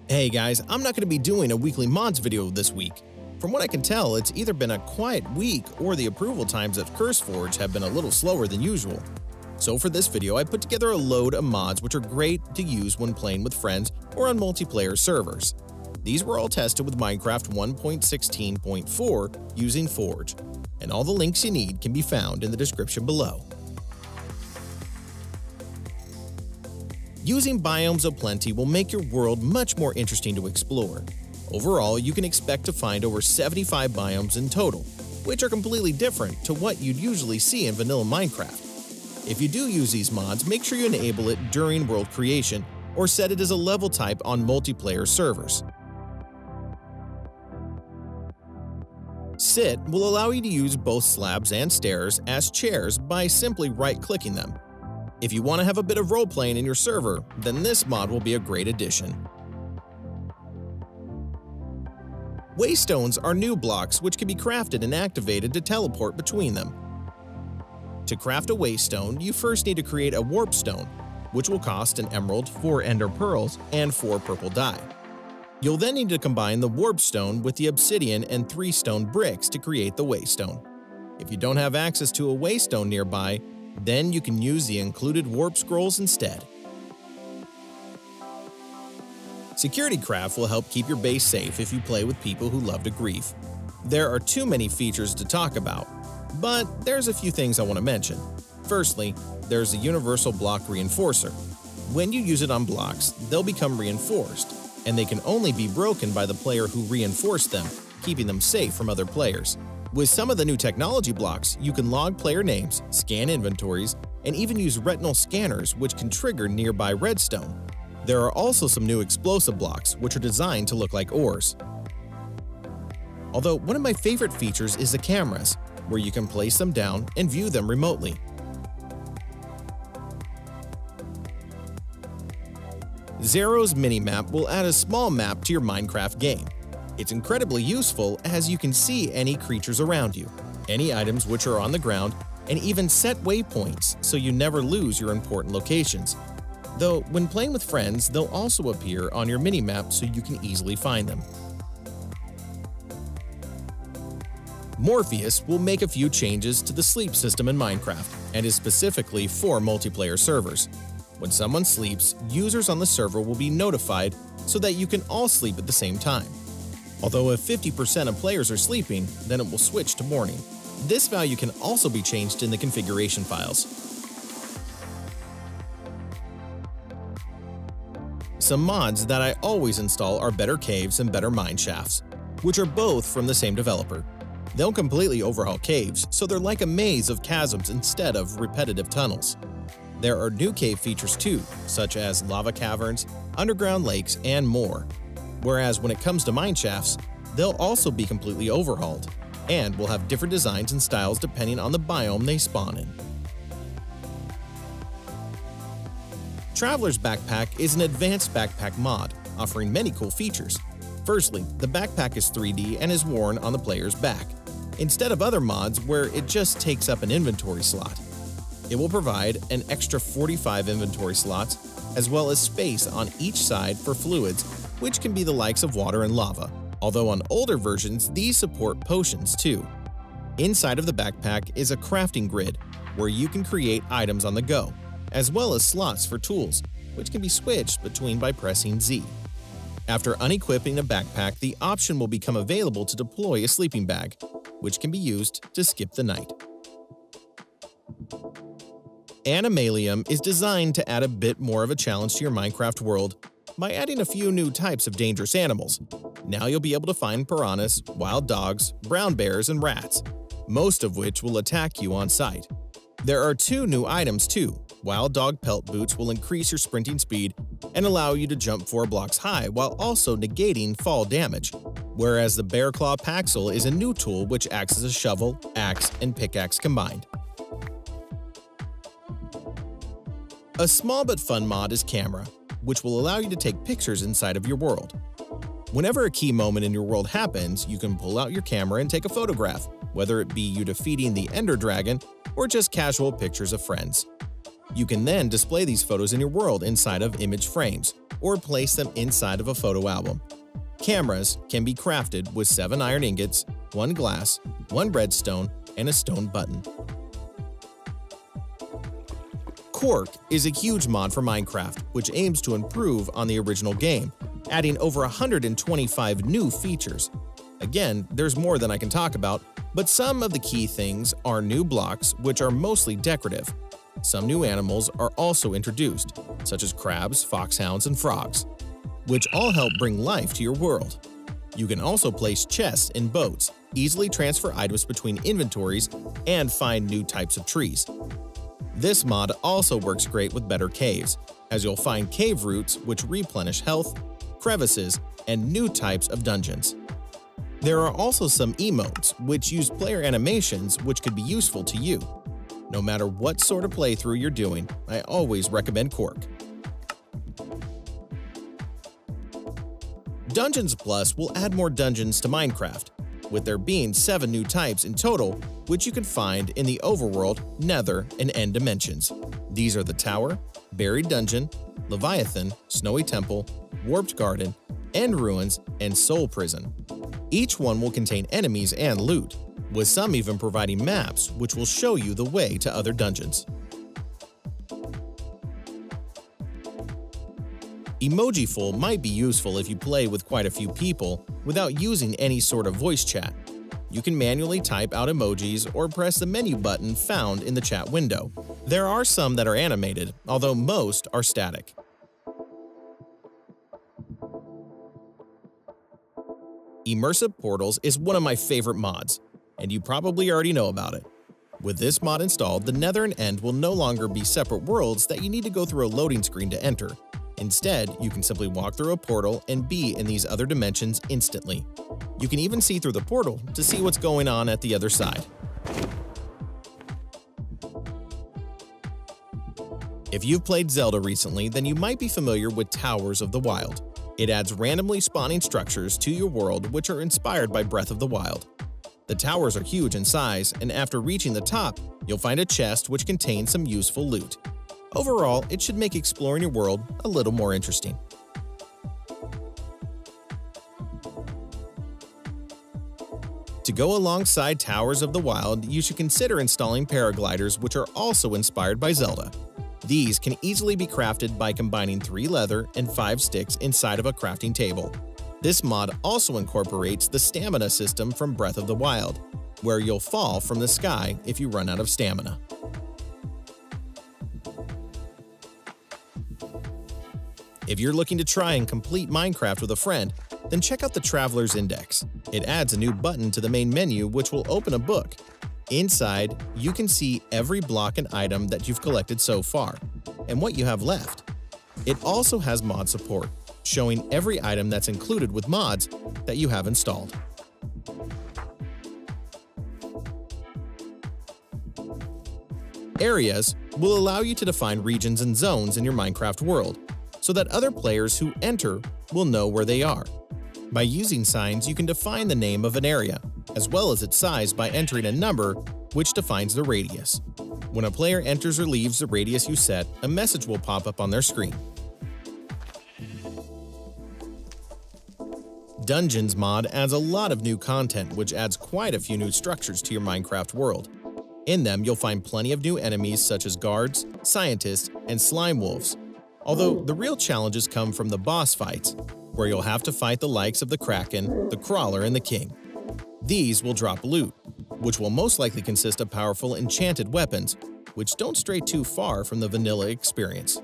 Hey guys, I'm not going to be doing a weekly mods video this week. From what I can tell, it's either been a quiet week or the approval times at CurseForge have been a little slower than usual. So for this video, I put together a load of mods which are great to use when playing with friends or on multiplayer servers. These were all tested with Minecraft 1.16.4 using Forge, and all the links you need can be found in the description below. Using Biomes O Plenty will make your world much more interesting to explore. Overall, you can expect to find over 75 biomes in total, which are completely different to what you'd usually see in vanilla Minecraft. If you do use these mods, make sure you enable it during world creation or set it as a level type on multiplayer servers. Sit will allow you to use both slabs and stairs as chairs by simply right-clicking them. If you want to have a bit of role-playing in your server, then this mod will be a great addition. Waystones are new blocks which can be crafted and activated to teleport between them. To craft a waystone, you first need to create a warp stone, which will cost an emerald, 4 ender pearls, and 4 purple dye. You'll then need to combine the warp stone with the obsidian and 3 stone bricks to create the waystone. If you don't have access to a waystone nearby, then you can use the included warp scrolls instead. Security Craft will help keep your base safe if you play with people who love to grief. There are too many features to talk about, but there's a few things I want to mention. Firstly, there's the Universal Block Reinforcer. When you use it on blocks, they'll become reinforced, and they can only be broken by the player who reinforced them, keeping them safe from other players. With some of the new technology blocks, you can log player names, scan inventories, and even use retinal scanners which can trigger nearby redstone. There are also some new explosive blocks which are designed to look like ores. Although one of my favorite features is the cameras, where you can place them down and view them remotely. Xaeros Minimap will add a small map to your Minecraft game. It's incredibly useful as you can see any creatures around you, any items which are on the ground, and even set waypoints so you never lose your important locations. Though when playing with friends, they'll also appear on your minimap so you can easily find them. Morpheus will make a few changes to the sleep system in Minecraft and is specifically for multiplayer servers. When someone sleeps, users on the server will be notified so that you can all sleep at the same time. Although if 50% of players are sleeping, then it will switch to morning. This value can also be changed in the configuration files. Some mods that I always install are Better Caves and Better Mineshafts, which are both from the same developer. They'll completely overhaul caves, so they're like a maze of chasms instead of repetitive tunnels. There are new cave features too, such as lava caverns, underground lakes, and more. Whereas when it comes to mineshafts, they'll also be completely overhauled, and will have different designs and styles depending on the biome they spawn in. Traveler's Backpack is an advanced backpack mod, offering many cool features. Firstly, the backpack is 3D and is worn on the player's back, instead of other mods where it just takes up an inventory slot. It will provide an extra 45 inventory slots, as well as space on each side for fluids, which can be the likes of water and lava, although on older versions these support potions too. Inside of the backpack is a crafting grid, where you can create items on the go, as well as slots for tools, which can be switched between by pressing Z. After unequipping a backpack, the option will become available to deploy a sleeping bag, which can be used to skip the night. Animalium is designed to add a bit more of a challenge to your Minecraft world by adding a few new types of dangerous animals. Now you'll be able to find piranhas, wild dogs, brown bears, and rats, most of which will attack you on sight. There are 2 new items too. Wild dog pelt boots will increase your sprinting speed and allow you to jump 4 blocks high while also negating fall damage, whereas the bear claw paxel is a new tool which acts as a shovel, axe, and pickaxe combined. A small but fun mod is Camera, which will allow you to take pictures inside of your world. Whenever a key moment in your world happens, you can pull out your camera and take a photograph, whether it be you defeating the Ender Dragon or just casual pictures of friends. You can then display these photos in your world inside of image frames, or place them inside of a photo album. Cameras can be crafted with 7 iron ingots, 1 glass, 1 redstone, and a stone button. Quark is a huge mod for Minecraft, which aims to improve on the original game, adding over 125 new features. Again, there's more than I can talk about, but some of the key things are new blocks, which are mostly decorative. Some new animals are also introduced, such as crabs, foxhounds, and frogs, which all help bring life to your world. You can also place chests in boats, easily transfer items between inventories, and find new types of trees. This mod also works great with better caves, as you'll find cave roots which replenish health, crevices, and new types of dungeons. There are also some emotes which use player animations which could be useful to you. No matter what sort of playthrough you're doing, I always recommend Quark. Dungeons Plus will add more dungeons to Minecraft, with there being 7 new types in total, which you can find in the Overworld, Nether, and End dimensions. These are the Tower, Buried Dungeon, Leviathan, Snowy Temple, Warped Garden, End Ruins, and Soul Prison. Each one will contain enemies and loot, with some even providing maps which will show you the way to other dungeons. Emojiful might be useful if you play with quite a few people without using any sort of voice chat. You can manually type out emojis or press the menu button found in the chat window. There are some that are animated, although most are static. Immersive Portals is one of my favorite mods, and you probably already know about it. With this mod installed, the Nether and End will no longer be separate worlds that you need to go through a loading screen to enter. Instead, you can simply walk through a portal and be in these other dimensions instantly. You can even see through the portal to see what's going on at the other side. If you've played Zelda recently, then you might be familiar with Towers of the Wild. It adds randomly spawning structures to your world which are inspired by Breath of the Wild. The towers are huge in size, and after reaching the top, you'll find a chest which contains some useful loot. Overall, it should make exploring your world a little more interesting. To go alongside Towers of the Wild, you should consider installing Paragliders, which are also inspired by Zelda. These can easily be crafted by combining 3 leather and 5 sticks inside of a crafting table. This mod also incorporates the stamina system from Breath of the Wild, where you'll fall from the sky if you run out of stamina. If you're looking to try and complete Minecraft with a friend, then check out the Traveler's Index. It adds a new button to the main menu which will open a book. Inside, you can see every block and item that you've collected so far, and what you have left. It also has mod support, showing every item that's included with mods that you have installed. Areas will allow you to define regions and zones in your Minecraft world, so that other players who enter will know where they are. By using signs, you can define the name of an area, as well as its size by entering a number which defines the radius. When a player enters or leaves the radius you set, a message will pop up on their screen. Dungeons mod adds a lot of new content which adds quite a few new structures to your Minecraft world. In them, you'll find plenty of new enemies such as guards, scientists, and slime wolves. Although the real challenges come from the boss fights, where you'll have to fight the likes of the Kraken, the Crawler, and the King. These will drop loot, which will most likely consist of powerful enchanted weapons, which don't stray too far from the vanilla experience.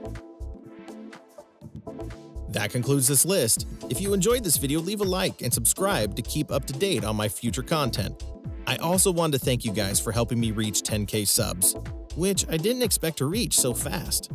That concludes this list. If you enjoyed this video, leave a like and subscribe to keep up to date on my future content. I also wanted to thank you guys for helping me reach 10K subs, which I didn't expect to reach so fast.